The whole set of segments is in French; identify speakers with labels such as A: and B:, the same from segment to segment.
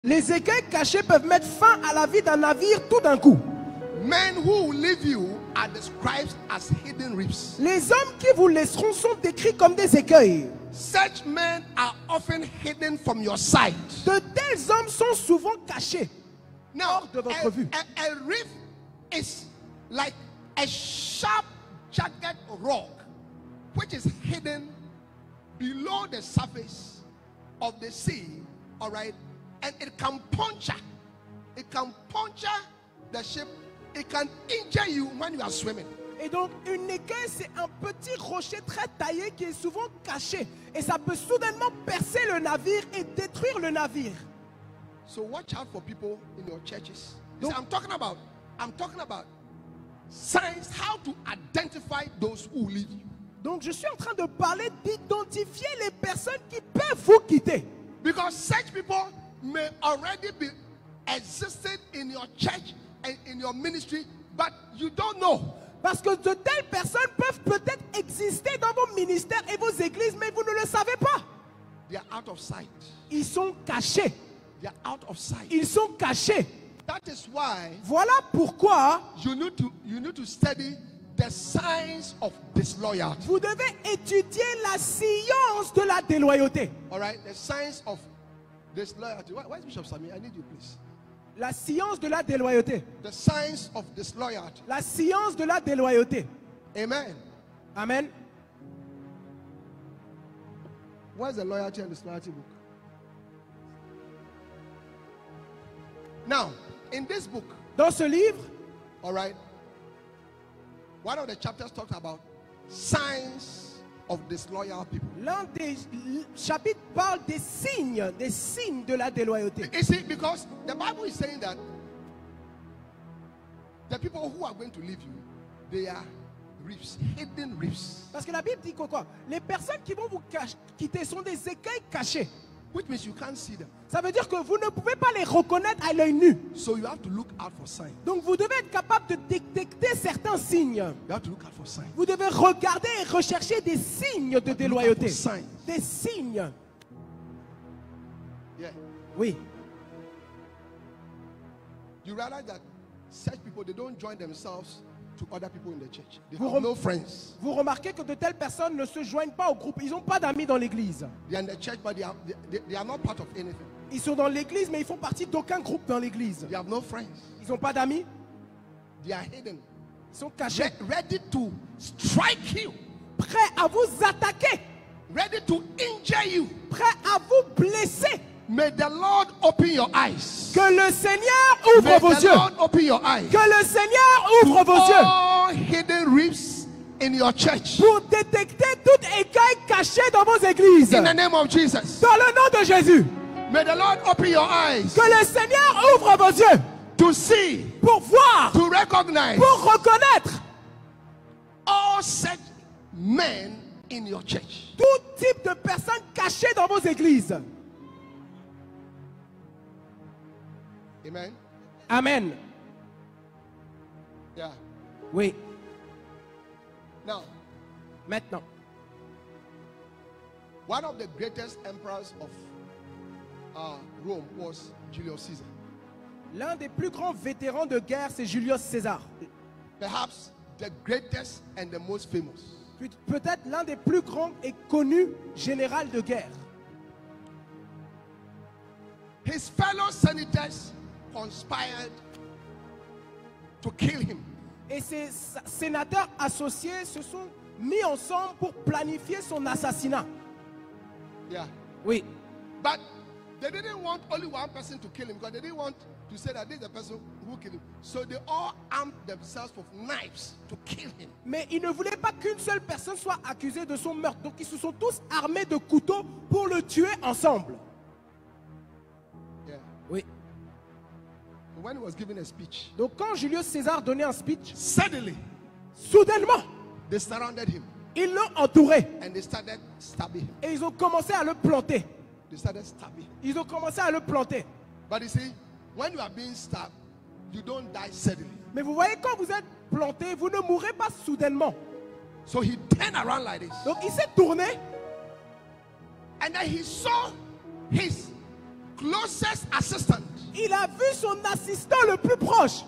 A: Les écueils cachés peuvent mettre fin à la vie d'un navire tout d'un coup.
B: Men who will leave you are described as hidden reefs.
A: Les hommes qui vous laisseront sont décrits comme des écueils.
B: Such men are often hidden from your sight.
A: De tels hommes sont souvent cachés
B: Now,
A: hors de votre vue.
B: a reef is like a sharp jagged rock which is hidden below the surface of the sea, all right? And it can puncture the ship. It can injure you when you are swimming.
A: Et donc, une écueil, c'est un petit rocher très taillé qui est souvent caché. Et ça peut soudainement percer le navire et détruire le navire.
B: So watch out for people in your churches. See, I'm talking about signs, how to identify those who leave you.
A: Donc, je suis en train de parler d'identifier les personnes qui peuvent vous quitter.
B: Because such people may already be existing in your church and in your ministry, but you don't know.
A: Parce que de telles personnes peuvent peut-être exister dans vos ministères et vos églises, mais vous ne le savez pas.
B: They are out of sight.
A: Ils sont cachés.
B: They are out of sight.
A: Ils sont cachés.
B: That is why
A: Voilà pourquoi
B: you need to study the signs of disloyalty.
A: vous devez étudier la science de la déloyauté.
B: All right, the signs of disloyalty. Where's Bishop Sami? I need you, please.
A: La science de la déloyauté.
B: The signs of disloyalty.
A: La science de la déloyauté.
B: Amen.
A: Amen.
B: Where's the loyalty and disloyalty book? Now, in this book,
A: Dans ce livre,
B: all right, one of the chapters talks about signs of disloyal people.
A: l'un des chapitres parle des signes de la déloyauté.
B: You see, because the Bible is saying that the people who are going to leave you, they are reefs, hidden reefs.
A: Parce que la Bible dit quoi? Les personnes qui vont vous quitter sont des écueils cachés.
B: Which means you can't see them.
A: Ça veut dire que vous ne pouvez pas les reconnaître à l'œil nu.
B: So you have to look out for signs.
A: Donc vous devez être capable de détecter certains signes.
B: You have to look out for signs.
A: Vous devez regarder et rechercher des signes de déloyauté.
B: Look out for signs.
A: Des signes.
B: Yeah.
A: Oui.
B: You realize that such people, they don't join themselves to other people in the church. They
A: Vous
B: have no friends.
A: Vous remarquez que de telles personnes ne se joignent pas au groupe. Ils n'ont pas d'amis dans l'église.
B: They are in the church, but they are not part of anything.
A: Ils sont dans l'église, mais ils font partie d'aucun groupe dans l'église.
B: They have no friends.
A: Ils n'ont pas d'amis.
B: They are hidden.
A: Ils sont cachés.
B: Ready to strike you.
A: Prêts à vous attaquer.
B: Ready to injure you.
A: Prêts à vous blesser.
B: May the Lord open your eyes.
A: Que le Seigneur ouvre
B: May
A: vos
B: the
A: yeux.
B: Lord open your eyes.
A: Que le Seigneur ouvre vos yeux.
B: All hidden reefs in your church.
A: Pour détecter toute écueil caché dans vos églises.
B: In the name of Jesus.
A: Dans le nom de Jésus.
B: May the Lord open your eyes.
A: Que le Seigneur ouvre vos yeux.
B: To see.
A: Pour voir.
B: To recognize.
A: Pour reconnaître.
B: All such men in your church.
A: Tout type de personnes cachées dans vos églises.
B: Amen.
A: Amen.
B: Yeah.
A: Oui.
B: Now,
A: Maintenant.
B: one of the greatest emperors of Rome was Julius Caesar.
A: L'un des plus grands vétérans de guerre, c'est Julius César.
B: Perhaps the greatest and the most famous.
A: Peut-être l'un des plus grands et connus généraux de guerre.
B: His fellow senators conspired to kill him.
A: Et ses sénateurs associés se sont mis ensemble pour planifier son assassinat.
B: Yeah.
A: Oui.
B: But they didn't want only one person to kill him because they didn't want to say that this is the person who killed him. So they all armed themselves with knives to kill him.
A: Mais ils ne voulaient pas qu'une seule personne soit accusée de son meurtre. Donc ils se sont tous armés de couteaux pour le tuer ensemble.
B: Yeah.
A: Oui.
B: So when he was giving a speech,
A: Donc quand Julius César donnait un speech,
B: suddenly
A: soudainement,
B: they surrounded him
A: ils l'ont entouré.
B: and they started stabbing him.
A: Et ils ont commencé à le planter.
B: They started stabbing him.
A: Ils ont commencé à le planter.
B: But you see, when you are being stabbed, you don't die suddenly.
A: Mais vous voyez, quand vous êtes planté, vous ne mourrez pas soudainement.
B: So he turned around like this.
A: Donc il s'est tourné
B: And then he saw his closest assistant,
A: il a vu son assistant le plus proche,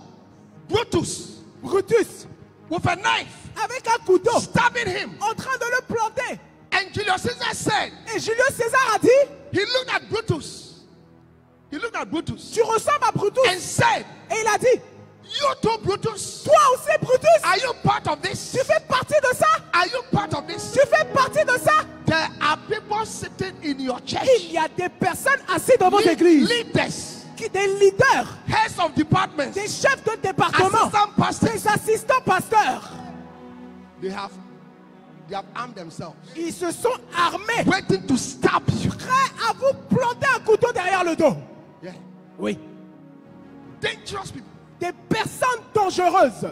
B: Brutus,
A: Brutus,
B: with a knife,
A: avec un couteau,
B: stabbing him.
A: en train de le planter.
B: And Julius Caesar said,
A: Et Julius César a dit,
B: he looked at Brutus. He looked at Brutus
A: tu ressembles à Brutus.
B: and said,
A: Et il a dit,
B: you too, Brutus,
A: toi aussi Brutus,
B: are you part of this?
A: tu fais partie de ça.
B: Are you part of this?
A: Tu fais partie de ça.
B: There are people sitting in your church,
A: Il y a des personnes assises dans votre église,
B: leaders,
A: des leaders,
B: heads of departments,
A: des chefs de département,
B: assistant pastors.
A: des assistants pasteurs.
B: They have armed themselves,
A: Ils se sont armés,
B: waiting to stab you.
A: prêts à vous planter un couteau derrière le dos.
B: Yeah.
A: Oui.
B: Dangerous people.
A: Des personnes dangereuses.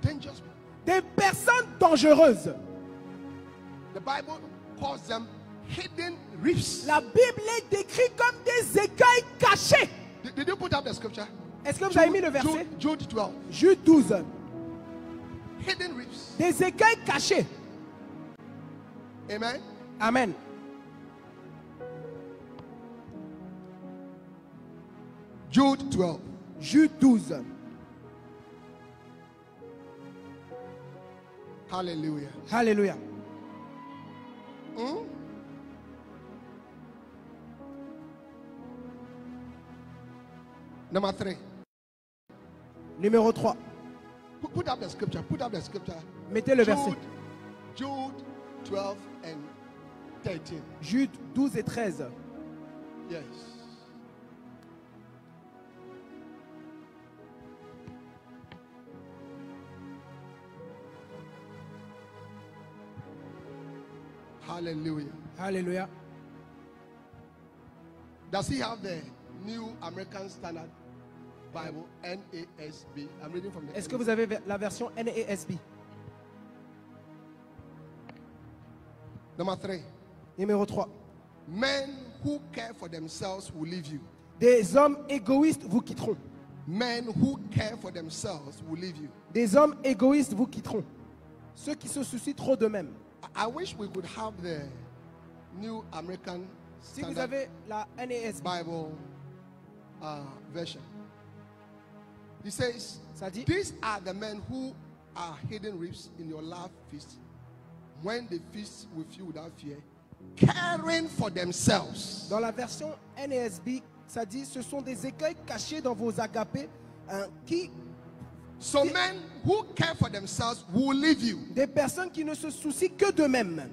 B: Dangerous people.
A: Des personnes dangereuses.
B: The Bible calls them hidden reefs.
A: La Bible les décrit comme des écueils cachés.
B: Did you put up the scripture?
A: Est-ce que vous avez mis le verset?
B: Jude 12.
A: Jude 12.
B: Hidden reefs.
A: Des écueils cachés.
B: Amen.
A: Amen.
B: Jude 12.
A: Jude 12.
B: Hallelujah.
A: Alléluia.
B: Number 3.
A: Numéro 3.
B: Put up the scripture. Put up the scripture.
A: Mettez le verset.
B: Jude 12 and 13.
A: Jude 12 et 13.
B: Yes. Hallelujah.
A: Alléluia.
B: Does he have the New American Standard Bible, NASB? I'm reading from the
A: Est-ce que vous avez la version NASB?
B: Number 3.
A: Numéro 3.
B: Men who care for themselves will leave you.
A: Des hommes égoïstes vous quitteront.
B: Men who care for themselves will leave you.
A: Des hommes égoïstes vous quitteront. Ceux qui se soucient trop d'eux-mêmes.
B: I wish we could have the New American
A: Si vous
B: Standard
A: avez la NASB,
B: Bible version. He says,
A: ça dit,
B: these are the men who are hidden reefs in your love feast, when they feast with you without fear, caring for themselves.
A: dans la version NASB, ça dit, ce sont des écueils cachés dans vos agapés qui,
B: So men who care for themselves will leave you.
A: des personnes qui ne se soucient que d'eux-mêmes.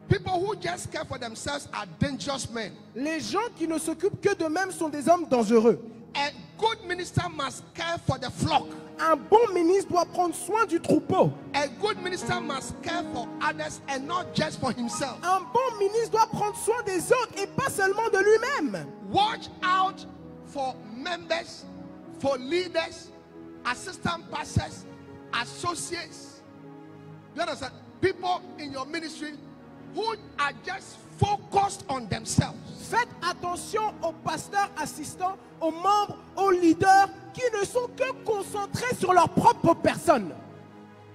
B: People who just care for themselves are dangerous men.
A: Les gens qui ne s'occupent que d'eux-mêmes sont des hommes dangereux.
B: A good minister must care for the flock.
A: Un bon ministre doit prendre soin du troupeau.
B: A good minister must care for others and not just for himself.
A: Un bon ministre doit prendre soin des autres et pas seulement de lui-même.
B: Watch out for members, for leaders, assistant pastors, associates. You understand? People in your ministry who are just focused on themselves.
A: Faites attention aux pasteurs assistants, aux membres, aux leaders qui ne sont que concentrés sur leur propre personne.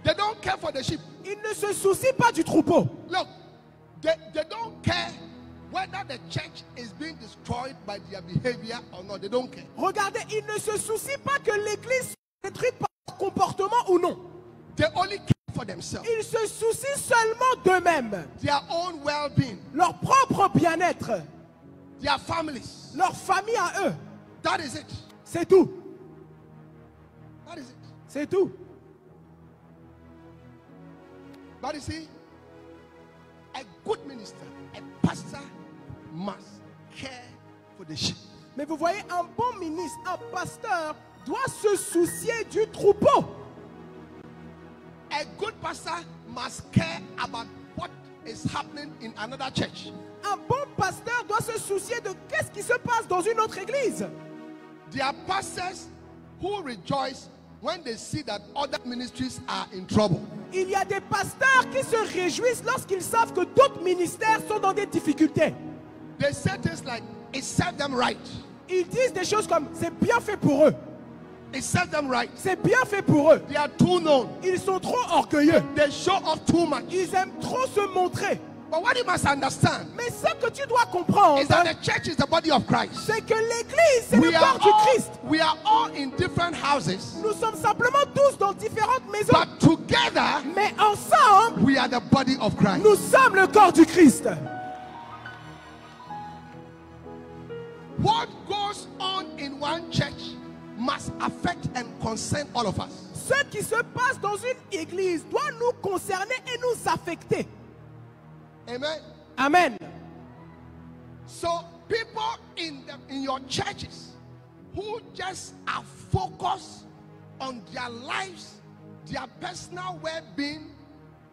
B: They don't care for the sheep.
A: Ils ne se soucient pas du troupeau.
B: Look, they don't care whether the church is being destroyed by their behavior or not. They don't care.
A: Regardez, ils ne se soucient pas que l'église soit détruite par leur comportement ou non.
B: They only care for themselves,
A: Ils se soucient seulement d'eux-mêmes,
B: their own well-being,
A: leur propre bien-être,
B: their families.
A: leur famille à eux.
B: That is it.
A: C'est tout.
B: That is it.
A: C'est tout.
B: But you see, a good minister, a pastor must care for the sheep.
A: Mais vous voyez, un bon ministre, un pasteur doit se soucier du troupeau.
B: A good pastor must care about what is happening in another church.
A: Un bon pasteur doit se soucier de qu'est-ce qui se passe dans une autre église.
B: There are pastors who rejoice when they see that other ministries are in trouble.
A: Il y a des pasteurs qui se réjouissent lorsqu'ils savent que d'autres ministères sont dans des difficultés.
B: They say things like, it served them right.
A: Ils disent des choses comme c'est bien fait pour eux.
B: It served them right.
A: C'est bien fait pour eux.
B: They are too known.
A: Ils sont trop orgueilleux.
B: They show off too much.
A: Ils aiment trop se montrer.
B: But what you must understand
A: Mais ce que tu dois comprendre,
B: is that the church is the body of Christ.
A: c'est que l'église, c'est le corps du Christ.
B: We are all in different houses,
A: Nous sommes simplement tous dans différentes maisons.
B: but together
A: Mais ensemble,
B: we are the body of Christ.
A: nous sommes le corps du Christ.
B: What goes on in one church must affect and concern all of us.
A: Ce qui se passe dans une église doit nous concerner et nous affecter.
B: Amen.
A: Amen.
B: So people in your churches who just are focused on their lives, their personal well-being,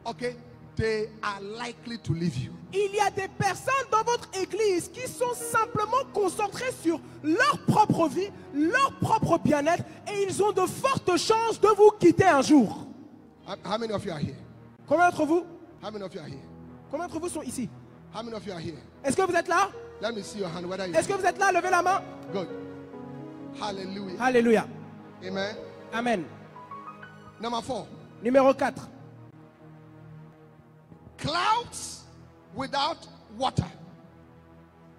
B: okay, they are likely to leave you.
A: Il y a des personnes dans votre église qui sont simplement concentrées sur leur propre vie, leur propre bien-être, et ils ont de fortes chances de vous quitter un jour.
B: How many of you are here?
A: Combien d'entre vous?
B: How many of you are here?
A: Combien d'entre vous sont ici?
B: How many of you are here?
A: Est-ce que vous êtes là?
B: Let me see your hand. Whether you
A: Est-ce que vous êtes là? Levez la main.
B: good. Hallelujah.
A: Alléluia.
B: Amen.
A: Amen.
B: Number 4.
A: Numéro 4.
B: Clouds without water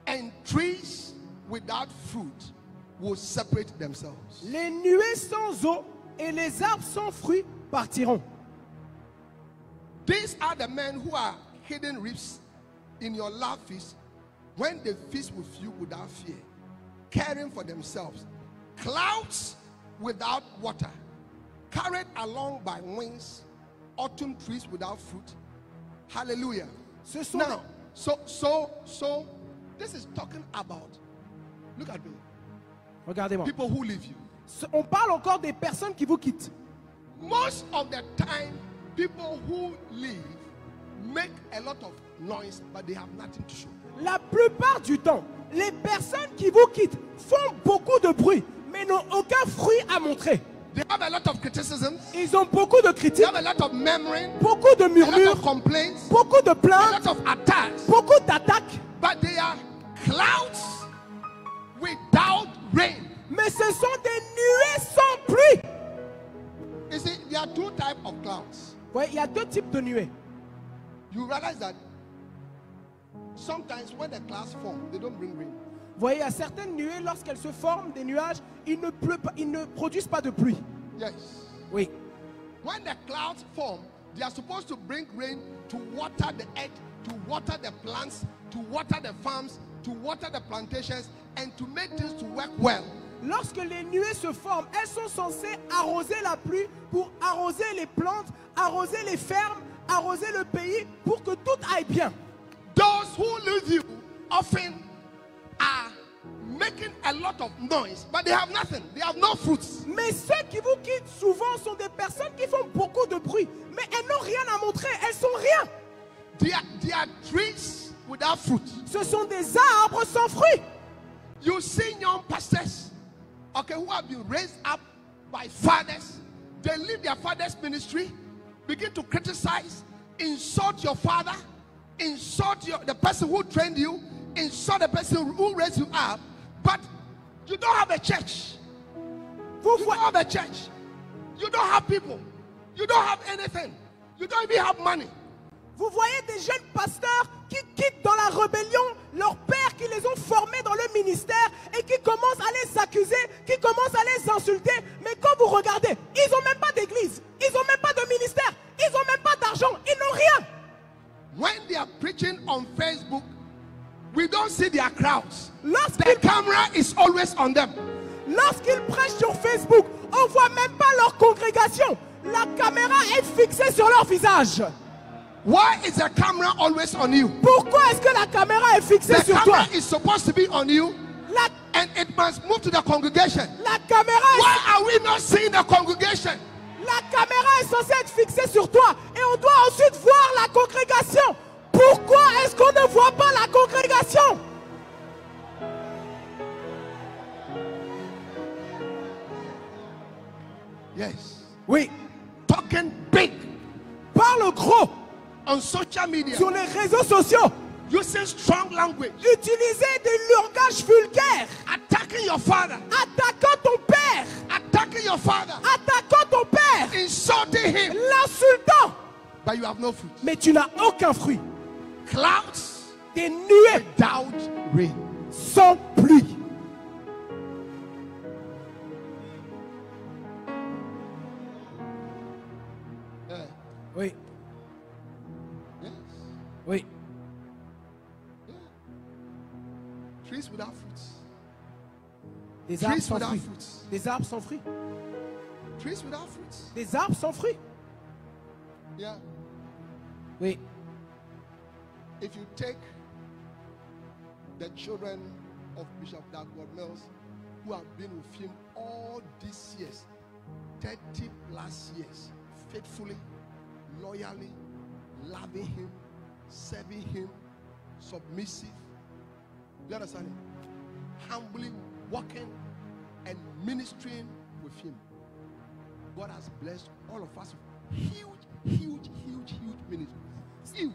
B: and trees without fruit will separate themselves.
A: Les nuées sans eau et les arbres sans fruits partiront.
B: These are the men who are hidden reefs in your love feast when they feast with you without fear, caring for themselves. Clouds without water, carried along by winds, autumn trees without fruit. Hallelujah.
A: Ce sont
B: Now, so this is talking about, look at me,
A: Regardez-moi.
B: people who leave you.
A: On parle encore des personnes qui vous quittent.
B: Most of the time, people who leave make a lot of noise, but they have nothing to show.
A: La plupart du temps, les personnes qui vous quittent font beaucoup de bruit, mais n'ont aucun fruit à montrer.
B: They have a lot of criticisms.
A: Ils ont beaucoup de
B: They
A: critiques,
B: have a lot of murmuring,
A: beaucoup de
B: a lot
A: murmures,
B: of complaints,
A: beaucoup de
B: a
A: plaintes,
B: lot of attacks.
A: beaucoup d'attaques.
B: But they are clouds without rain.
A: Mais ce sont des nuées sans pluie.
B: You see, there are two types of clouds.
A: Ouais, il y a deux types de nuées.
B: You realize that sometimes when the clouds form, they don't bring rain.
A: Vous voyez, il y a certaines nuées, lorsqu'elles se forment, des nuages, il ne pleut pas, ils ne produisent pas de pluie.
B: Yes.
A: Oui.
B: When the clouds form, they are supposed to bring rain to water the earth, to water the plants, to water the farms, to water the plantations, and to make things to work well.
A: Lorsque les nuées se forment, elles sont censées arroser la pluie pour arroser les plantes, arroser les fermes, arroser le pays pour que tout aille bien.
B: Those who leave you often are making a lot of noise, but they have nothing. They have no fruits.
A: Mais ceux qui vous quittent souvent sont des personnes qui font beaucoup de bruit, mais elles n'ont rien à montrer, elles sont rien.
B: They are trees without fruit.
A: Ce sont des arbres sans fruits.
B: You see young pastors, okay, who have been raised up by fathers. They leave their father's ministry, begin to criticize, insult your father, insult the person who trained you, insult the person who raised you up, but you don't have a church. You don't have a church. You don't have people. You don't have anything. You don't even have money.
A: Vous voyez des jeunes pasteurs qui quittent dans la rébellion leurs pères qui les ont formés dans le ministère et qui commencent à les accuser, qui commencent à les insulter. Mais quand vous regardez, ils n'ont même pas d'église, ils n'ont même pas de ministère, ils n'ont même pas d'argent, ils n'ont rien.
B: When they are preaching on Facebook, we don't see their crowds. The
A: Lorsqu'ils
B: camera is always on them.
A: lorsqu'ils prêchent sur Facebook, on ne voit même pas leur congrégation. La caméra est fixée sur leur visage.
B: Why is the camera always on you?
A: Pourquoi est-ce que la caméra est fixée
B: The
A: sur toi?
B: camera is supposed to be on you,
A: La,
B: and it must move to the congregation.
A: la caméra est
B: Why are we not seeing the congregation?
A: La caméra est censée être fixée sur toi et on doit ensuite voir la congrégation. Pourquoi est-ce qu'on ne voit pas la congrégation?
B: Yes.
A: Oui,
B: Talking big
A: parle gros
B: on social media,
A: sur les réseaux sociaux.
B: using strong language,
A: Utiliser des langages vulgaires,
B: attacking your father,
A: attaquant ton père,
B: attacking your father,
A: attaquant ton père,
B: insulting him,
A: l'insultant.
B: but you have no fruit.
A: Mais tu n'as aucun fruit.
B: Clouds
A: des nuées
B: without rain.
A: sans pluie.
B: Yeah.
A: Oui,
B: Yes.
A: oui.
B: Yeah. Trees without fruits.
A: Des arbres
B: Trees
A: sans
B: without
A: fruits.
B: fruits.
A: Des arbres sans fruits.
B: Trees without fruits.
A: Des arbres sans fruits.
B: Yeah.
A: Oui.
B: If you take the children of Bishop Dagwood Mills who have been with him all these years, 30 plus years, faithfully, loyally, loving him, serving him, submissive. Do you understand it? Humbly walking and ministering with him. God has blessed all of us with huge ministries. Huge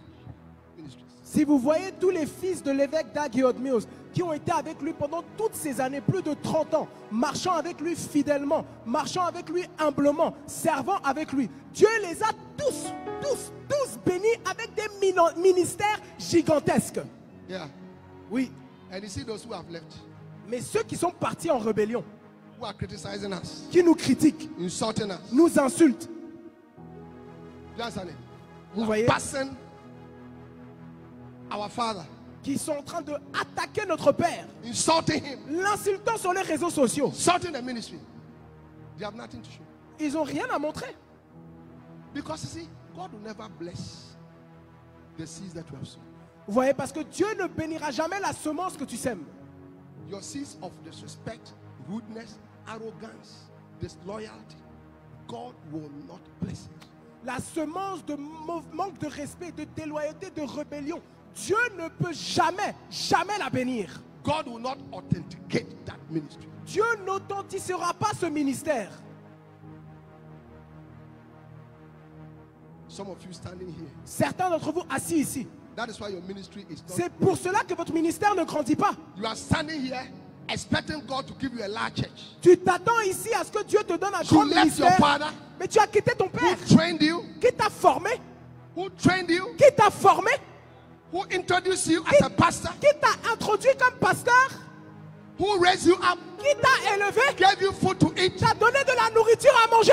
B: ministries.
A: Si vous voyez tous les fils de l'évêque Dagwood Mills qui ont été avec lui pendant toutes ces années, plus de 30 ans, marchant avec lui fidèlement, marchant avec lui humblement, servant avec lui, Dieu les a tous bénis avec des ministères gigantesques.
B: Yeah.
A: Oui,
B: And you see those who have left,
A: mais ceux qui sont partis en rébellion,
B: who are criticizing us,
A: qui nous critiquent,
B: insulting us.
A: nous insultent,
B: You understand it?
A: vous voyez,
B: Passing our father,
A: qui sont en train de attaquer notre Père,
B: insulting him,
A: l'insultant sur les réseaux sociaux.
B: insulting the ministry. They have nothing to show.
A: Ils n'ont rien à montrer.
B: Because you see, God will never bless the seeds that you have sown.
A: Vous voyez, parce que Dieu ne bénira jamais la semence que tu sèmes.
B: Your seeds of disrespect, rudeness, arrogance, disloyalty, God will not bless it.
A: La semence de manque de respect, de déloyauté, de rébellion, Dieu ne peut jamais la bénir.
B: God will not authenticate that ministry.
A: Dieu n'authenticera pas ce ministère.
B: Some of you standing here,
A: Certains d'entre vous assis ici,
B: that is why your ministry is not.
A: c'est pour cela que votre ministère ne grandit pas.
B: You are standing here expecting God to give you a large church.
A: Tu t'attends ici à ce que Dieu te donne un
B: You
A: grand
B: left your
A: ministère,
B: father
A: mais tu as quitté ton père.
B: who trained you,
A: Qui t'a formé?
B: who trained you,
A: Qui t'a formé?
B: who introduced you as a pastor,
A: Qui t'a introduit comme pasteur?
B: who raised you up,
A: Qui t'a élevé?
B: gave you food to eat.
A: T'a donné de la nourriture à manger?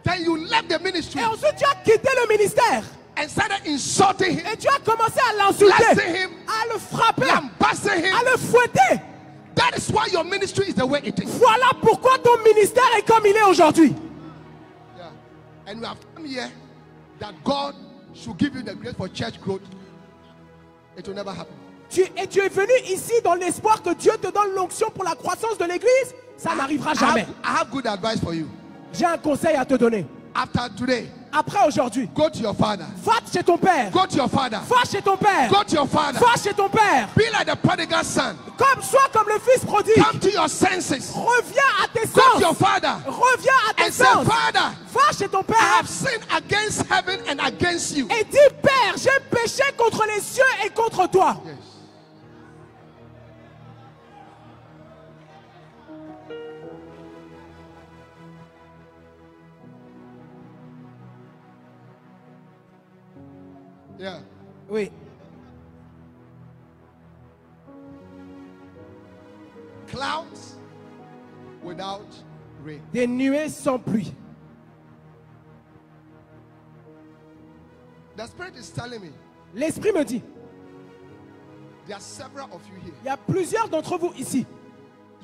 B: Then you left the ministry
A: Et ensuite tu as quitté le ministère.
B: and started insulting him,
A: Et tu as commencé à l'insulter,
B: blasting him,
A: à le frapper,
B: lambasting him.
A: à le fouetter.
B: That is why your ministry is the way it is.
A: Voilà pourquoi ton ministère est comme il est aujourd'hui.
B: Yeah. And we have come here that God should give you the grace for church growth. It will never happen.
A: Tu es venu ici dans l'espoir que Dieu te donne l'onction pour la croissance de l'église. Ça n'arrivera jamais.
B: I have good advice for you.
A: J'ai un conseil à te donner.
B: After today,
A: Après aujourd'hui,
B: go to your father.
A: va chez ton père.
B: Go to your father.
A: Va chez ton père.
B: Go to your father.
A: Va chez ton père.
B: Be like the prodigal son.
A: Sois comme le fils prodigue.
B: Come to your senses.
A: Reviens à tes
B: Go to your
A: sens.
B: father
A: Reviens à tes
B: and say,
A: sens.
B: Father,
A: Va chez ton
B: I
A: père.
B: have sinned against heaven and against you.
A: Et dis, Père, j'ai péché contre les cieux et contre toi.
B: Yes. Yeah.
A: Oui.
B: Clouds without rain.
A: Des nuées sans pluie.
B: The Spirit is telling me
A: L'Esprit me dit,
B: there are several of you here.
A: il y a plusieurs d'entre vous ici.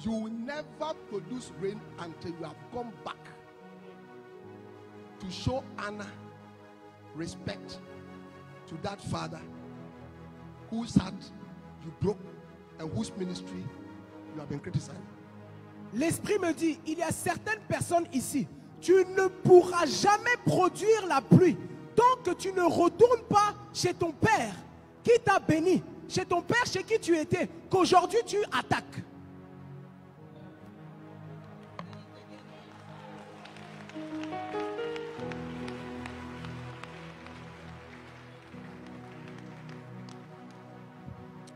B: You will never produce rain until you have gone back to show honor, respect to that father whose heart you broke and whose ministry you have been criticizing.
A: L'Esprit me dit, il y a certaines personnes ici, tu ne pourras jamais produire la pluie tant que tu ne retournes pas chez ton Père qui t'a béni, chez ton Père chez qui tu étais, qu'aujourd'hui tu attaques.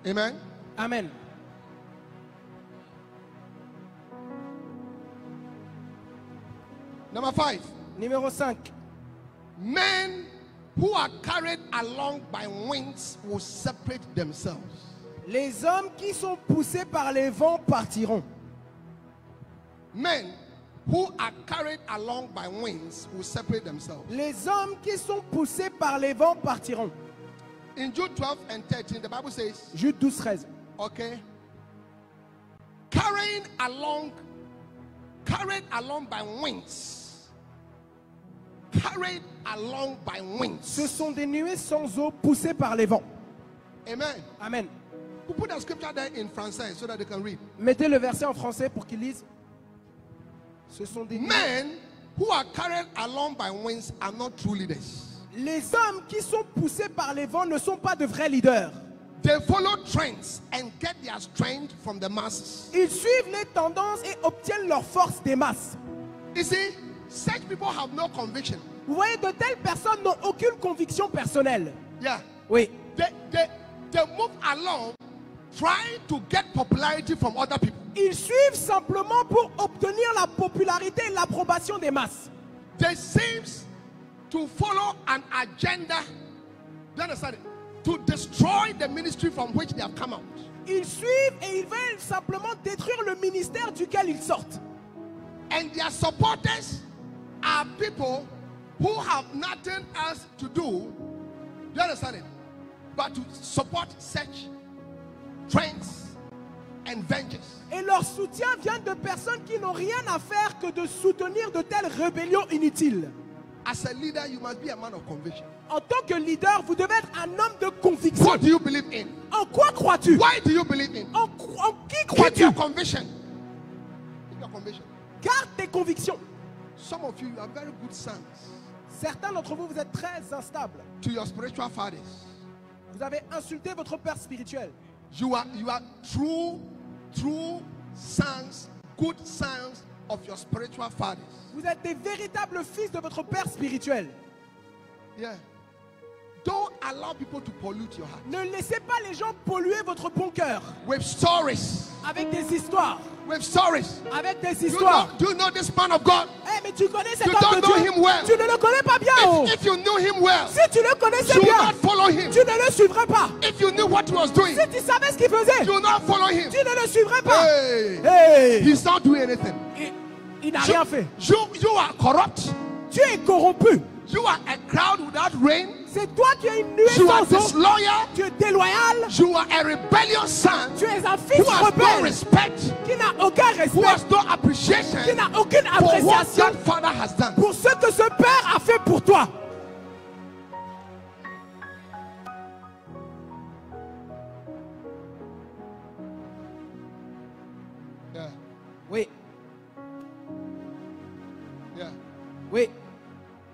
B: Amen.
A: Amen.
B: Number 5.
A: Numéro 5.
B: Men who are carried along by winds will separate themselves.
A: Les hommes qui sont poussés par les vents partiront.
B: Men who are carried along by winds will separate themselves.
A: Les hommes qui sont poussés par les vents partiront.
B: In Jude 12 and 13, the Bible says,
A: Jude 12, 13.
B: okay, carried along by winds. Carried along by winds.
A: Ce sont des nuées sans eau poussées par les vents.
B: Amen.
A: Amen.
B: We put that scripture there in Français so that they can read.
A: Mettez le verset en français pour qu'ils lisent. Ce sont des nuées.
B: Men who are carried along by winds are not true leaders.
A: Les hommes qui sont poussés par les vents ne sont pas de vrais leaders.
B: They follow trends and get their strength from the masses.
A: Ils suivent les tendances et obtiennent leur force des masses.
B: You see, such people have no conviction.
A: Vous voyez, de telles personnes n'ont aucune conviction personnelle.
B: Yeah.
A: Oui.
B: They move along trying to get popularity from other people.
A: Ils suivent simplement pour obtenir la popularité et l'approbation des masses.
B: They seem to follow an agenda, do you understand it? To destroy the ministry from which they have come out.
A: Ils suivent et ils veulent simplement détruire le ministère duquel ils sortent.
B: And their supporters are people who have nothing else to do, you understand it, but to support such trends and ventures.
A: Et leur soutien vient de personnes qui n'ont rien à faire que de soutenir de telles rébellions inutiles.
B: As a leader, you must be a man of conviction.
A: En tant que leader, vous devez être un homme de conviction.
B: What do you believe in?
A: En quoi crois-tu?
B: Why do you believe in?
A: En qui
B: Keep
A: crois-tu?
B: your conviction. Keep your conviction.
A: Garde tes convictions.
B: Some of you are very good sons
A: Certains d'entre vous, vous êtes très instables.
B: to your spiritual fathers.
A: Vous avez insulté votre père spirituel.
B: You are true sons, good sons of your spiritual fathers.
A: Vous êtes des véritables fils de votre père spirituel.
B: Yeah. Don't allow people to pollute your heart
A: Ne laissez pas les gens polluer votre bon cœur
B: with stories.
A: avec des histoires.
B: With stories.
A: Avec des histoires.
B: Do you know this man of God?
A: Eh, mais tu connais cet
B: You
A: homme
B: don't
A: de
B: know
A: Dieu.
B: him well.
A: Tu ne le connais pas bien. Oh.
B: If you knew him well,
A: Si tu le connaissais
B: you would
A: bien,
B: not follow him.
A: tu ne le suivrais pas.
B: If you knew what he was doing,
A: Si tu savais ce qu'il faisait,
B: you would not follow him.
A: tu ne le suivrais pas.
B: Hey,
A: Hey.
B: he's not doing anything.
A: Il n'a rien fait.
B: You are corrupt.
A: Tu es corrompu.
B: You are a crowd without rain.
A: C'est toi qui es une nuée
B: You are
A: sans eau.
B: disloyal.
A: Tu es déloyal.
B: You are a rebellious son
A: Tu es un
B: who
A: fils
B: has no
A: rebelle
B: respect,
A: qui n'a aucun
B: who
A: respect,
B: has no appreciation
A: qui n'a aucune
B: for what
A: appréciation
B: that father has done.
A: pour ce que ce père a fait pour toi.
B: Yeah,
A: Oui,
B: yeah.
A: oui.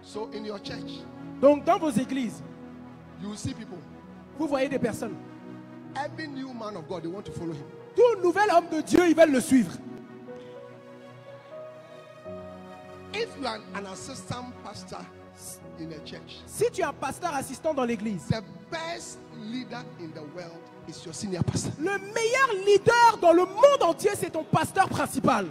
B: So in your church,
A: Donc dans vos églises,
B: you will see people.
A: vous voyez des personnes.
B: Every new man of God, they want to follow him.
A: Tout nouvel homme de Dieu, ils veulent le suivre.
B: If you are an assistant pastor in a church,
A: Si tu es un pasteur assistant dans l'église,
B: the best leader in the world is your senior pastor.
A: le meilleur leader dans le monde entier, c'est ton pasteur principal.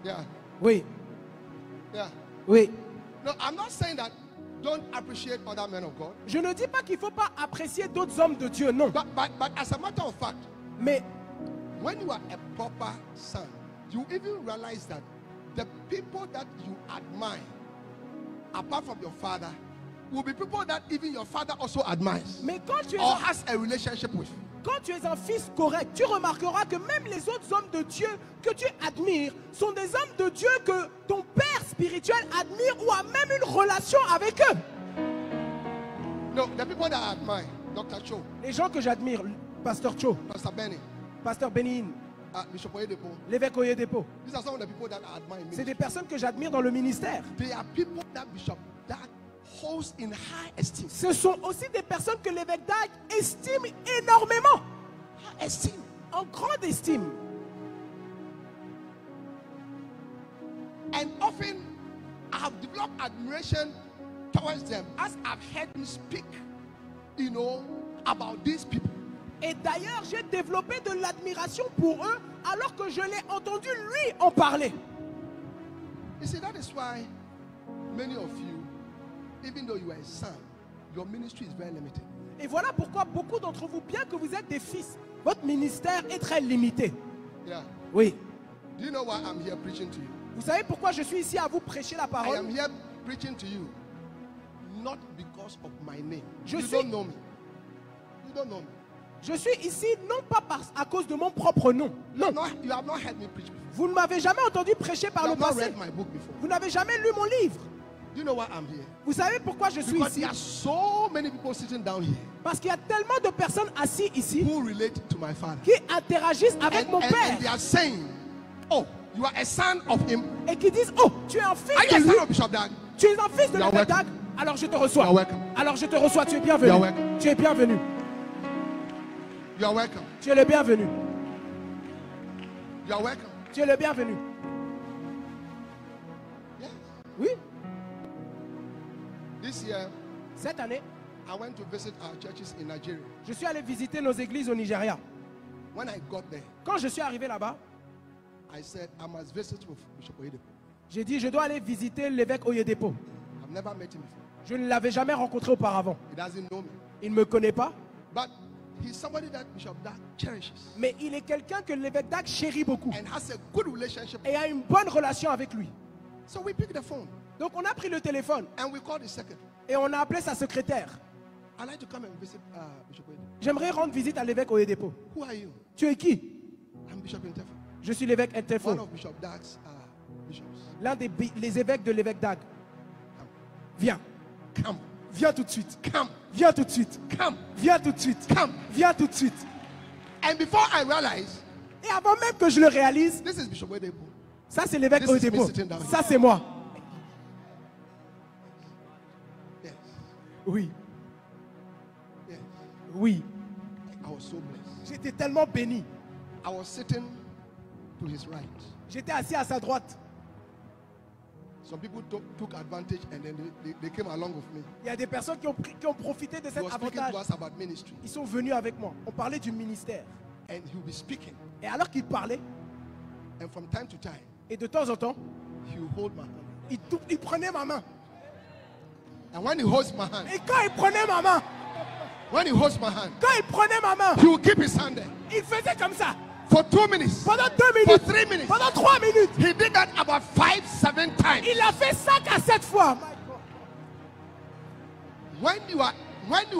B: Yeah,
A: Oui,
B: yeah.
A: oui.
B: No, I'm not saying that don't appreciate other men of God.
A: Je ne dis pas qu'il ne faut pas apprécier d'autres hommes de Dieu, non.
B: But as a matter of fact,
A: Mais
B: when you are a proper son, you even realize that the people that you admire, apart from your father, will be people that even your father also admires
A: quand tu es
B: or
A: un,
B: has a relationship with.
A: quand tu es un fils correct, tu remarqueras que même les autres hommes de Dieu que tu admires sont des hommes de Dieu que ton père spirituel admire ou a même une relation avec eux.
B: No, the people that I admire, Dr. Cho,
A: Les gens que j'admire, Pasteur Cho,
B: Pastor Benny,
A: Pasteur Benin,
B: Bishop Oyedepo,
A: l'évêque Oyedepo,
B: these are some of the people that I admire in
A: c'est
B: ministry.
A: des personnes que j'admire dans le ministère.
B: They are people that Bishop that holds in high esteem.
A: Ce sont aussi des personnes que l'évêque d'Ague estime énormément,
B: High esteem.
A: en grande estime.
B: And often I have developed admiration towards them as I've heard them speak, about these people.
A: Et d'ailleurs, j'ai développé de l'admiration pour eux alors que je l'ai entendu lui en parler.
B: You see, that is why many of you, even though you are a son, your ministry is very limited.
A: Et voilà pourquoi beaucoup d'entre vous, bien que vous êtes des fils, votre ministère est très limité.
B: Yeah.
A: Oui.
B: Do you know why I'm here preaching to you?
A: Vous savez pourquoi je suis ici à vous prêcher la
B: I
A: parole?
B: am here preaching to you, not because of my name.
A: Je
B: You
A: suis-
B: don't know me. You don't know me.
A: Je suis ici non pas à cause de mon propre nom. Non.
B: No, you have not heard me preach before.
A: Vous ne m'avez jamais entendu prêcher par
B: You
A: le
B: have not
A: passé.
B: read my book before.
A: Vous n'avez jamais lu mon livre.
B: Do you know why I'm here?
A: Vous savez pourquoi je suis
B: Because
A: ici?
B: there are so many people sitting down here
A: Parce qu'il y a tellement de personnes assises ici
B: who relate to my father.
A: qui interagissent avec mon
B: And
A: père
B: they are saying, oh, you are a son of him.
A: et qui disent: oh, tu es un fils
B: Are you a
A: de lui,
B: son of Bishop Dag?
A: tu es un fils de
B: You are
A: l'évêque
B: welcome.
A: Dag, alors je te reçois.
B: You are welcome.
A: Alors je te reçois, tu es bienvenu.
B: You are welcome.
A: Tu es bienvenu.
B: You are welcome.
A: Tu es le bienvenu.
B: You are welcome.
A: Tu es le bienvenu.
B: Yes.
A: Oui,
B: This year,
A: cette année,
B: I went to visit our churches in Nigeria.
A: je suis allé visiter nos églises au Nigeria.
B: When I got there,
A: Quand je suis arrivé là-bas,
B: I said, I must visit with Bishop Oyedepo.
A: j'ai dit: je dois aller visiter l'évêque Oyedepo.
B: I've never met him before.
A: Je ne l'avais jamais rencontré auparavant.
B: He doesn't know me.
A: Il ne me connaît pas,
B: But he's somebody that Bishop Dag cherishes
A: mais il est quelqu'un que l'évêque Dag chérit beaucoup
B: and has a good relationship.
A: et a une bonne relation avec lui.
B: So we picked the phone
A: Donc on a pris le téléphone
B: and we called the secretary.
A: et on a appelé sa secrétaire.
B: I'd like to come and visit Bishop Oyedepo.
A: J'aimerais rendre visite à l'évêque Oyedepo.
B: Who are you?
A: Tu es qui?
B: I'm Bishop Intefo,
A: Je suis l'évêque
B: one
A: Entefo,
B: of Bishop Dag's bishops.
A: l'un des évêques de l'évêque Dag. Viens,
B: Come,
A: viens tout de suite.
B: come,
A: Viens tout de suite.
B: come,
A: Viens tout de suite.
B: come.
A: Viens tout de suite.
B: And before I realized,
A: Et avant même que je le réalise,
B: this is Bishop Oyedepo.
A: ça c'est l'évêque
B: This is me
A: Oyedepo.
B: sitting down here.
A: Ça c'est moi.
B: Yes,
A: Oui,
B: yes.
A: oui.
B: I was so blessed.
A: J'étais tellement béni.
B: I was sitting to his right.
A: J'étais assis à sa droite.
B: Some people took advantage and then they came along with me.
A: Il y a des personnes qui ont profité de
B: He
A: cet
B: was speaking
A: avantage.
B: to us about ministry.
A: Ils sont venus avec moi. On parlait du ministère.
B: And he will be speaking.
A: Et alors qu'il parlait,
B: And from time to time,
A: et de temps en temps,
B: he will hold my hand.
A: il prenait ma main.
B: And when he holds my hand,
A: Et quand il prenait ma main,
B: when he holds my hand,
A: quand il prenait ma main,
B: he will keep his hand there
A: il faisait comme ça.
B: for 2 minutes.
A: Pendant 2
B: For
A: minutes.
B: 3 minutes.
A: Pendant 3 minutes.
B: He did that about 5-7 times.
A: Il a fait 5 à 7 fois.
B: When you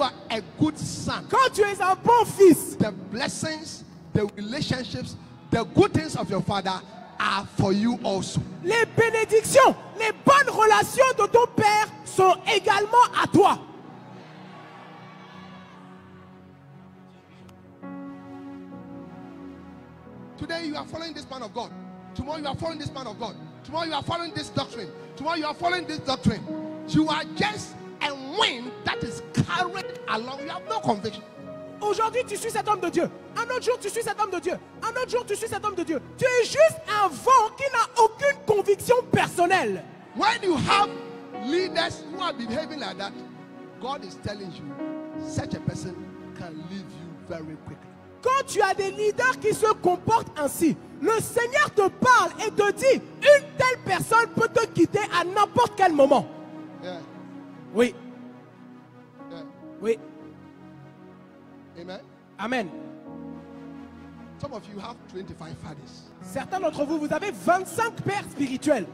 B: are a good son,
A: Quand tu es un bon fils,
B: the blessings, the relationships, the good things of your father are for you also.
A: les bénédictions, les bonnes relations de ton père sont également à toi.
B: Today you are following this man of God. Tomorrow you are following this man of God. Tomorrow you are following this doctrine. Tomorrow you are following this doctrine. You are just a wind that is carried along. You have no conviction.
A: Aujourd'hui, tu suis cet homme de Dieu. Un autre jour, tu suis cet homme de Dieu. Un autre jour, tu suis cet homme de Dieu. Tu es juste un vent qui n'a aucune conviction personnelle.
B: When you have leaders who are behaving like that, God is telling you such a person can leave you very quickly.
A: Quand tu as des leaders qui se comportent ainsi, le Seigneur te parle et te dit: une telle personne peut te quitter à n'importe quel moment.
B: Yeah.
A: Oui,
B: Yeah.
A: oui.
B: Amen.
A: Amen.
B: Some of you have 25 fathers.
A: Certains d'entre vous, vous avez 25 pères spirituels.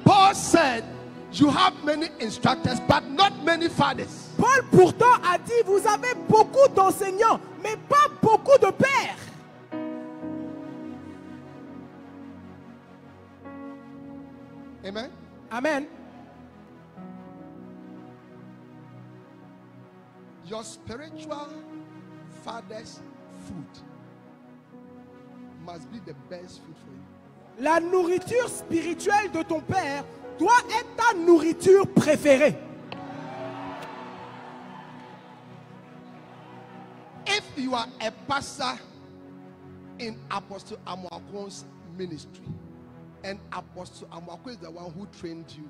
B: Paul said, you have many instructors, but not many fathers.
A: Paul pourtant a dit: vous avez beaucoup d'enseignants, mais pas beaucoup de pères.
B: Amen.
A: Amen.
B: Your spiritual father's food must be the best food for you.
A: La nourriture spirituelle de ton père doit être ta nourriture préférée.
B: If you are a pastor in Apostle Amoakon's ministry, And Apostle Amwako is the one who trained you,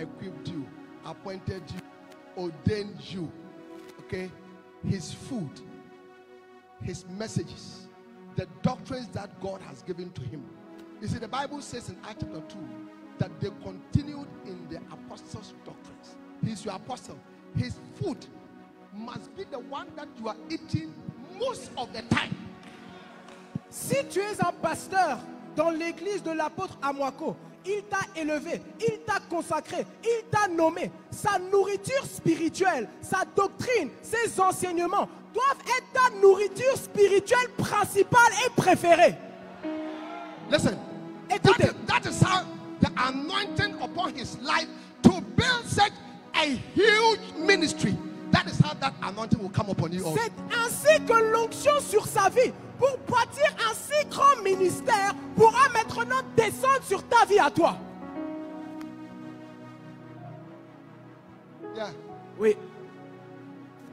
B: equipped you, appointed you, ordained you. Okay? His food, his messages, the doctrines that God has given to him. You see, the Bible says in Acts chapter 2 that they continued in the apostles' doctrines. He's your apostle. His food must be the one that you are eating most of the time.
A: Si tu es un pasteur dans l'église de l'apôtre Amwako, il t'a élevé, il t'a consacré, il t'a nommé. Sa nourriture spirituelle, sa doctrine, ses enseignements doivent être ta nourriture spirituelle principale et préférée.
B: Listen,
A: Écoutez.
B: that is how the anointing upon his life to build such a huge ministry. That is how that anointing will come upon you also.
A: C'est ainsi que l'onction sur sa vie, pour bâtir un si grand ministère, pourra maintenant descendre sur ta vie à toi.
B: Yeah.
A: Oui.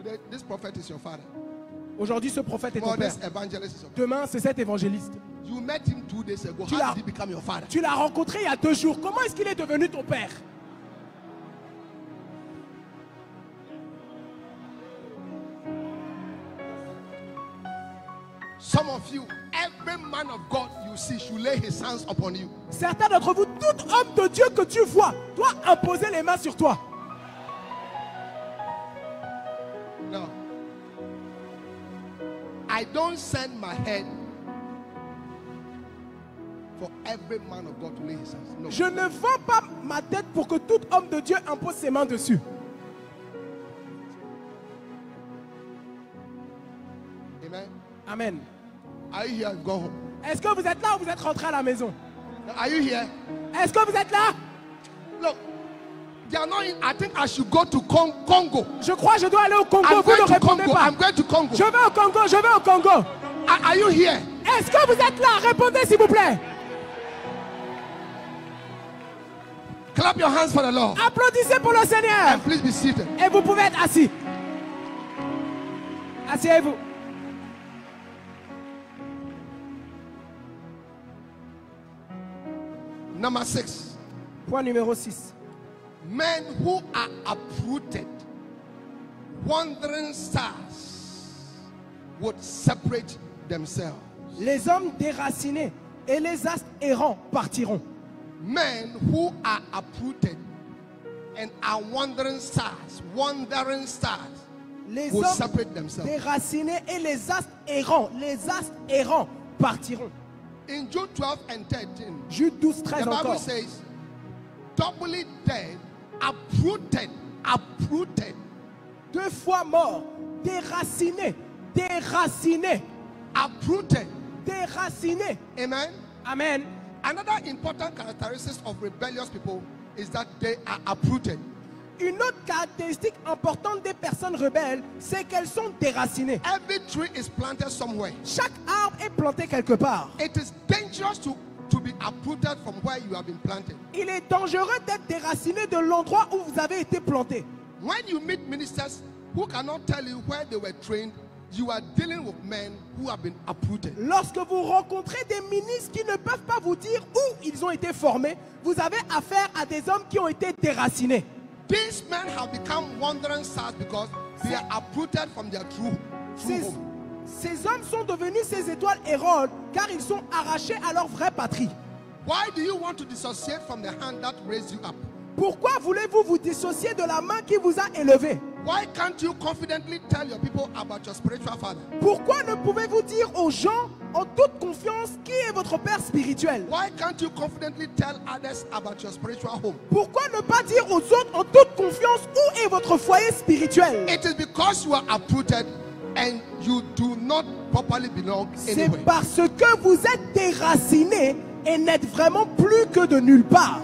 B: Today, this prophet is your father.
A: Aujourd'hui, ce prophète est ton
B: Well,
A: père.
B: this evangelist is your father.
A: Demain, c'est cet évangéliste.
B: You met him 2 days ago.
A: Tu
B: How
A: l'as-
B: did he become your father?
A: Tu l'as rencontré il y a 2 jours. Comment est-ce qu'il est devenu ton père?
B: Some of you, every man of God you see should lay his hands upon you.
A: Certains d'entre vous, tout homme de Dieu que tu vois, doit imposer les mains sur toi.
B: No. I don't send my head for every man of God to lay his hands. No.
A: Je ne vends pas ma tête pour que tout homme de Dieu impose ses mains dessus.
B: Amen.
A: Amen.
B: Are you here? Go home.
A: Est-ce que vous êtes là ou vous êtes rentré à la maison?
B: Are you here?
A: Est-ce que vous êtes là?
B: Look, they are not in, I think I should go to Congo.
A: Je crois que je dois aller au Congo.
B: I'm
A: Vous ne
B: going to
A: répondez
B: Congo.
A: pas.
B: I'm going to Congo.
A: Je vais au Congo, je vais au Congo.
B: Are you here?
A: Est-ce que vous êtes là? Répondez s'il vous plaît.
B: Clap your hands for the Lord.
A: Applaudissez pour le Seigneur.
B: And please be seated.
A: Et vous pouvez être assis. Asseyez-vous.
B: Number 6.
A: Point numéro 6.
B: Men who are uprooted, wandering stars, would separate themselves.
A: Les hommes déracinés et les astres errants partiront.
B: Men who are uprooted and are wandering stars
A: Les
B: will
A: hommes
B: separate themselves.
A: déracinés et les astres errants partiront.
B: In Jude 12 and 13,
A: Jude 12,
B: the
A: 13
B: Bible
A: encore.
B: says, doubly dead, uprooted.
A: 2 fois mort, déraciné,
B: Uprooted.
A: déraciné.
B: Amen.
A: Amen.
B: Another important characteristic of rebellious people is that they are uprooted.
A: Une autre caractéristique importante des personnes rebelles, c'est qu'elles sont déracinées.
B: Every tree is planted somewhere.
A: Chaque arbre est planté quelque part.
B: It is dangerous to be uprooted from where you have been planted.
A: Il est dangereux d'être déraciné de l'endroit où vous avez été planté.
B: When you meet ministers who cannot tell you where they were trained, you are dealing with men who have been uprooted.
A: Lorsque vous rencontrez des ministres qui ne peuvent pas vous dire où ils ont été formés, vous avez affaire à des hommes qui ont été déracinés.
B: These men have become wandering stars because they are uprooted from their true home.
A: Ces hommes sont devenus ces étoiles errantes car ils sont arrachés à leur vraie patrie.
B: Why do you want to dissociate from the hand that raised you up?
A: Pourquoi voulez-vous vous dissocier de la main qui vous a élevé?
B: Why can't you confidently tell your people about your spiritual father?
A: Pourquoi ne pouvez-vous dire aux gens en toute confiance qui est votre père spirituel?
B: Why can't you confidently tell others about your spiritual home?
A: Pourquoi ne pas dire aux autres en toute confiance où est votre foyer spirituel?
B: It is because you are uprooted and you do not properly belong
A: C'est
B: anywhere.
A: parce que vous êtes déraciné et n'êtes vraiment plus que de nulle part.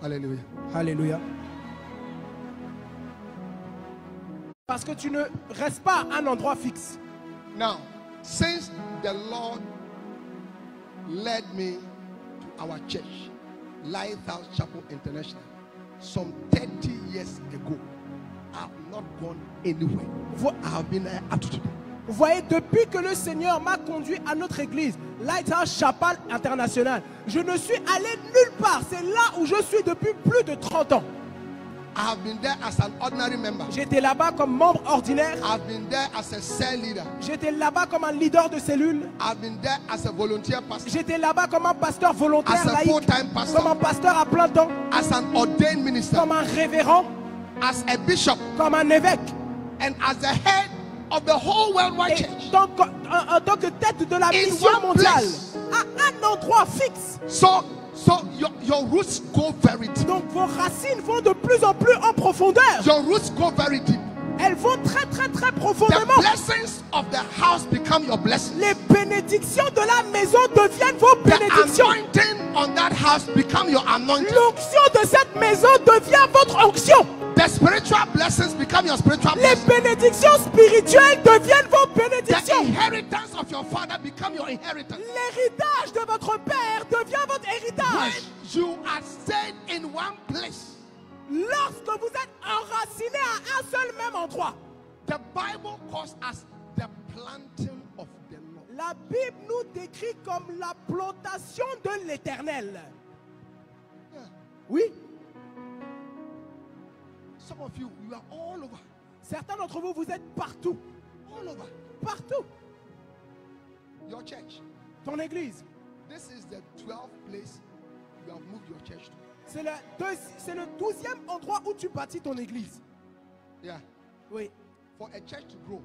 B: Hallelujah.
A: Alléluia. Parce que tu ne restes pas à un endroit fixe.
B: Now, since the Lord led me to our church, Lighthouse Chapel International, some 30 years ago, have not gone anywhere. I have been there up to today.
A: Vous voyez, depuis que le Seigneur m'a conduit à notre église, Lighthouse Chapel International, je ne suis allé nulle part. C'est là où je suis depuis plus de 30 ans.
B: I have been there as an ordinary member.
A: J'étais là-bas comme membre ordinaire.
B: I've been there as a cell leader.
A: J'étais là-bas comme un leader de cellule.
B: I've been there as a volunteer pastor.
A: J'étais là-bas comme un pasteur volontaire
B: As a
A: laïque,
B: full-time pastor.
A: comme un pasteur à plein temps,
B: As an ordained minister.
A: comme un révérend,
B: As a bishop.
A: comme un évêque.
B: And as the head of the whole worldwide
A: Et
B: church.
A: en tant que tête de la
B: In
A: mission
B: one
A: mondiale,
B: place.
A: à un endroit fixe.
B: So your roots go very deep.
A: Donc vos racines vont de plus en plus en profondeur.
B: Your roots go very deep.
A: Elles vont très très très
B: The
A: profondément.
B: blessings of the house become your blessings.
A: Les bénédictions de la maison deviennent vos
B: The
A: bénédictions.
B: anointing on that house become your anointing.
A: L'onction de cette maison devient votre onction.
B: The spiritual blessings become your spiritual
A: Les
B: blessings.
A: bénédictions spirituelles deviennent vos
B: The
A: bénédictions.
B: inheritance of your father become your inheritance.
A: L'héritage de votre père devient votre
B: When
A: héritage.
B: you are stayed in one place,
A: Lorsque vous êtes enraciné à un seul même endroit.
B: the Bible calls us the planting of the Lord.
A: La Bible nous décrit comme la plantation de l'Éternel.
B: Yeah.
A: Oui,
B: Some of you are all over.
A: certains d'entre vous, vous êtes partout.
B: All over.
A: Partout.
B: Your church.
A: Ton église.
B: This is the 12th place you have moved your church to.
A: C'est le 12e endroit où tu bâtis ton église.
B: Yeah.
A: Oui.
B: For a church to grow,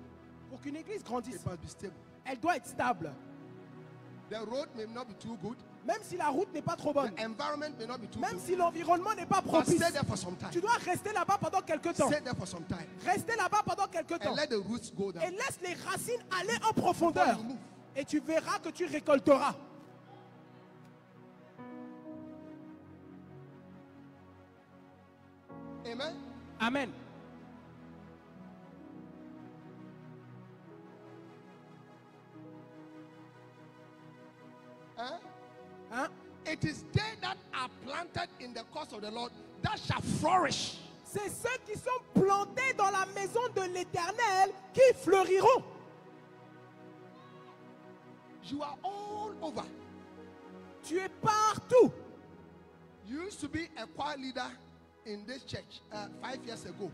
A: Pour qu'une église
B: it
A: grandisse,
B: must be stable.
A: elle doit être stable.
B: The road may not be too good.
A: Même si la route n'est pas trop bonne.
B: The environment may not be too
A: Même
B: good.
A: si l'environnement n'est pas
B: But
A: propice.
B: stay there for some time.
A: Tu dois rester là-bas pendant quelques temps.
B: Stay there for some time.
A: Rester là-bas pendant quelques temps.
B: And let the roots go
A: Et
B: down.
A: laisse les racines aller en profondeur.
B: Before you move.
A: Et tu verras que tu récolteras.
B: Amen.
A: Amen.
B: Huh?
A: Hein?
B: It is they that are planted in the cause of the Lord that shall flourish.
A: C'est ceux qui sont plantés dans la maison de l'Éternel qui fleuriront.
B: You are all over.
A: Tu es partout.
B: You used to be a choir leader in this church 5 years ago.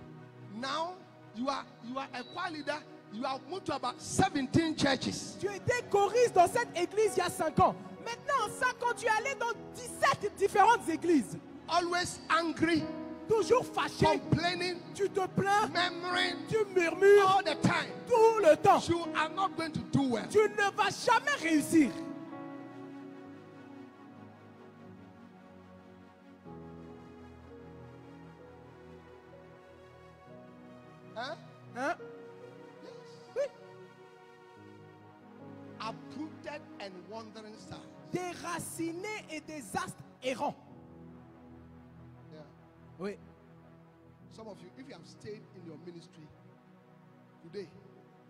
B: Now you are a choir leader. You have moved to about 17 churches.
A: Tu étais choriste dans cette église il y a 5 ans. Maintenant, en 5 ans, tu es allé dans 17 différentes églises.
B: Always angry,
A: Toujours fâché.
B: complaining,
A: Tu te plains.
B: murmuring
A: Tu murmures
B: all the time.
A: tout le temps.
B: You are not going to do well.
A: Tu ne vas jamais réussir.
B: Huh?
A: Hein?
B: Yes.
A: Oui.
B: Uprooted and wandering stars.
A: Déracinés et des astres errants.
B: Yeah.
A: Oui.
B: Some of you, if you have stayed in your ministry today,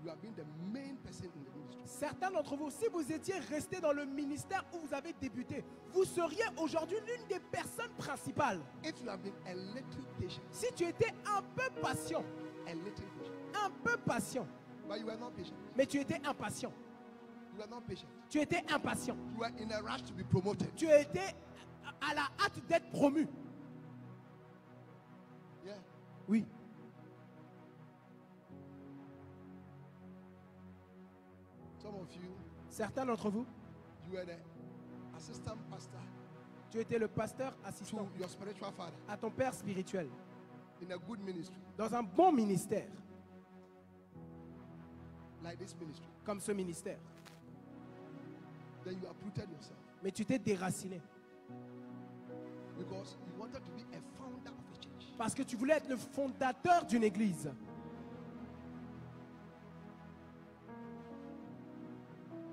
B: you have been the main person in the ministry.
A: Certains d'entre vous, si vous étiez restés dans le ministère où vous avez débuté, vous seriez aujourd'hui l'une des personnes principales.
B: If you have been a little patient,
A: Si tu étais un peu patient,
B: a little patient,
A: un peu patient,
B: but you were not patient.
A: mais tu étais impatient.
B: You were not patient.
A: Tu étais impatient.
B: You were in a rush to be promoted.
A: Tu étais à la hâte d'être promu.
B: Yeah.
A: Oui.
B: Some of you,
A: Certains d'entre vous,
B: you were the assistant pastor
A: tu étais le pasteur
B: to
A: assistant
B: your spiritual father
A: à ton père spirituel
B: in a good ministry
A: dans un bon ministère
B: like this ministry.
A: comme ce ministère.
B: Then you uprooted yourself
A: Mais tu t'es déraciné
B: because you wanted to be a founder of a church.
A: parce que tu voulais être le fondateur d'une église.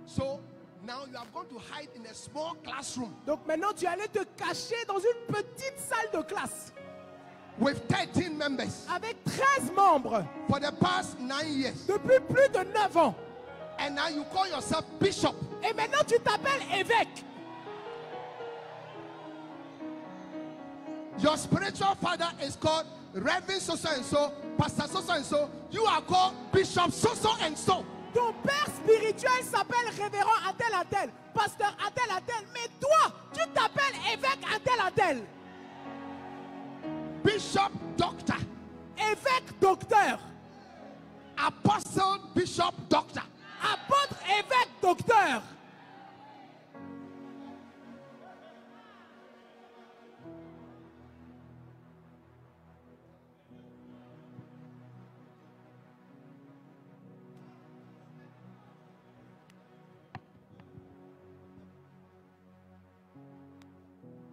B: So now you are going to hide in a small classroom
A: Donc maintenant tu allais te cacher dans une petite salle de classe
B: with 13 members
A: avec 13 membres
B: for the past 9 years.
A: depuis plus de 9 ans.
B: And now you call yourself bishop.
A: Et maintenant tu t'appelles évêque.
B: Your spiritual father is called Reverend so and so, Pastor so and so. You are called Bishop so and so.
A: Ton père spirituel s'appelle révérend à tel, pasteur à tel, mais toi, tu t'appelles évêque à tel.
B: Bishop doctor.
A: Évêque docteur.
B: Apostle bishop doctor.
A: Apôtre évêque docteur.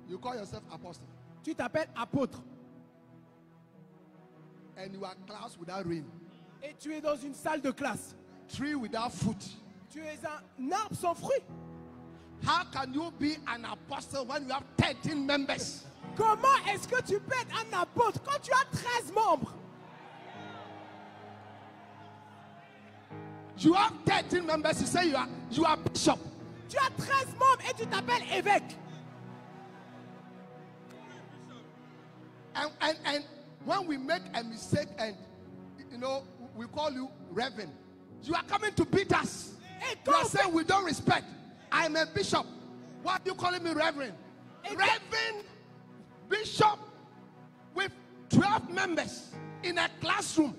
B: You call yourself apostle.
A: Tu t'appelles apôtre.
B: And you are class without rain.
A: Et tu es dans une salle de classe.
B: Tree without fruit.
A: Tu es un arbre sans fruit.
B: How can you be an apostle when you have 13 members?
A: Comment est-ce que tu peux être un apôtre quand tu as 13 membres?
B: You have 13 members, you say you are bishop.
A: Tu as 13 membres et tu t'appelles évêque.
B: And when we make a mistake and we call you reverend, you are coming to beat us. You are saying we don't respect. I'm a bishop. Why are you calling me reverend? Reverend bishop with 12 members in a classroom.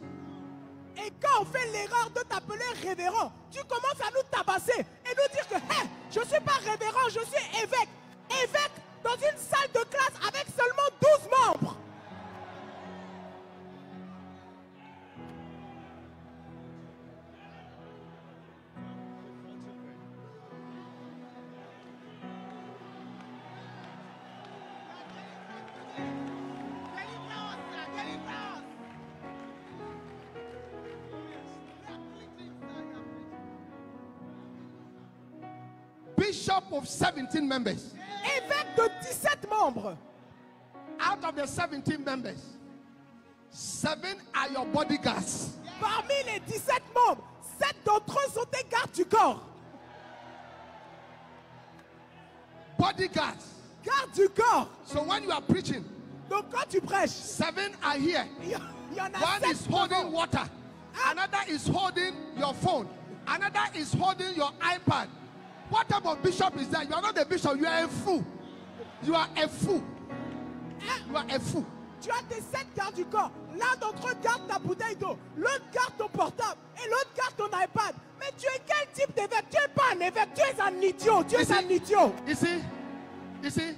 A: Et quand on fait l'erreur de t'appeler révérend, tu commences à nous tabasser et nous dire que hey, je ne suis pas révérend, je suis évêque. Évêque dans une salle de classe avec seulement 12 membres.
B: Bishop of 17 members.
A: Évêque de 17 membres.
B: Out of the 17 members, 7 are your bodyguards.
A: Parmi les 17 membres, 7 d'entre eux sont des gardes du corps.
B: Bodyguards.
A: Gardes du corps.
B: So when you are preaching,
A: donc quand tu prêches,
B: 7 are here.
A: Il y en a
B: One
A: 7
B: is holding water. Another is holding your phone. Another is holding your iPad. What type of bishop is that? You are not a bishop, you are a fool. You are a fool. You are a fool.
A: Tu as tes 7 gardes du corps. L'un d'entre eux garde ta bouteille d'eau. L'autre garde ton portable. Et l'autre garde ton iPad. Mais tu es quel type d'évêque? Tu n'es pas un évêque. Tu es un idiot. Tu es un idiot.
B: You see,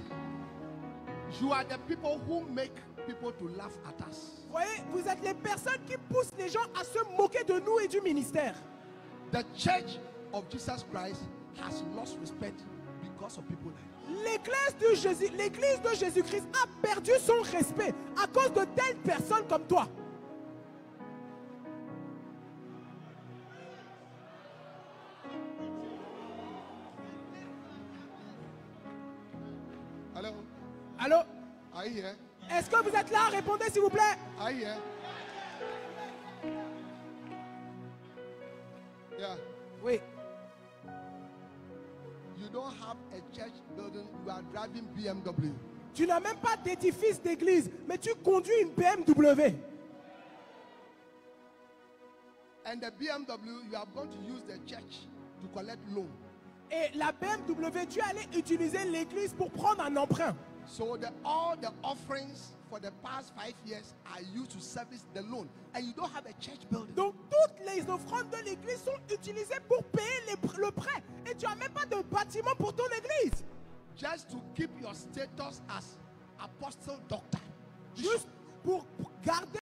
B: you are the people who make people to laugh at us.
A: Vous voyez, vous êtes les personnes qui poussent les gens à se moquer de nous et du ministère.
B: The church of Jesus Christ has lost respect because of people like
A: L'église de Jésus-Christ a perdu son respect à cause de telles personnes comme toi.
B: Hello?
A: Allô?
B: Are you here?
A: Est-ce que vous êtes là? Répondez s'il vous plaît.
B: Are you here? Yeah.
A: Oui.
B: You don't have a church building, you are driving BMW.
A: Tu n'as même pas d'édifice d'église, mais tu conduis une BMW.
B: And the BMW, you are going to use the church to collect loan.
A: Et la BMW, tu allais utiliser l'église pour prendre un emprunt.
B: So all the offerings for the past 5 years are used to service the loan. And you don't have a church building.
A: Donc toutes les offrandes de l'église sont utilisées pour payer le prêt. Et tu n'as même pas de bâtiment pour ton église.
B: Just to keep your status as apostle doctor.
A: Juste pour garder